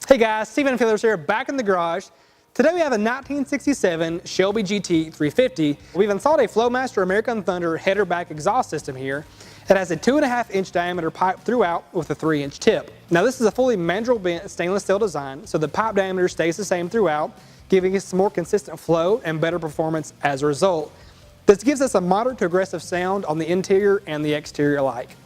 Hey guys, Stephen Fillers here, back in the garage. Today we have a 1967 Shelby GT 350. We've installed a Flowmaster American Thunder header back exhaust system here. It has a 2.5 inch diameter pipe throughout with a 3 inch tip. Now this is a fully mandrel-bent stainless steel design, so the pipe diameter stays the same throughout, giving us more consistent flow and better performance as a result. This gives us a moderate to aggressive sound on the interior and the exterior alike.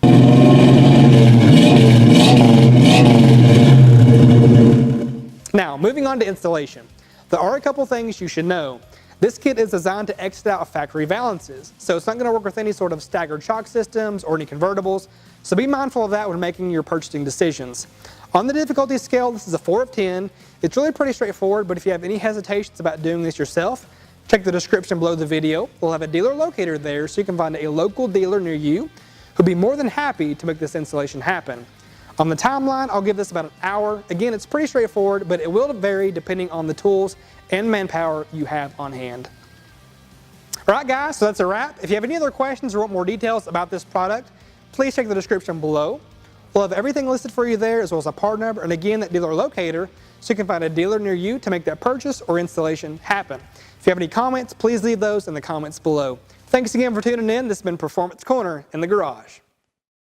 Now, moving on to installation. There are a couple things you should know. This kit is designed to exit out factory valances, so it's not going to work with any sort of staggered shock systems or any convertibles, so be mindful of that when making your purchasing decisions. On the difficulty scale, this is a 4 of 10. It's really pretty straightforward, but if you have any hesitations about doing this yourself, check the description below the video. We'll have a dealer locator there so you can find a local dealer near you who'll be more than happy to make this installation happen. On the timeline, I'll give this about an hour. Again, it's pretty straightforward, but it will vary depending on the tools and manpower you have on hand. All right, guys, so that's a wrap. If you have any other questions or want more details about this product, please check the description below. We'll have everything listed for you there, as well as a part number, and again, that dealer locator, so you can find a dealer near you to make that purchase or installation happen. If you have any comments, please leave those in the comments below. Thanks again for tuning in. This has been Performance Corner in the Garage.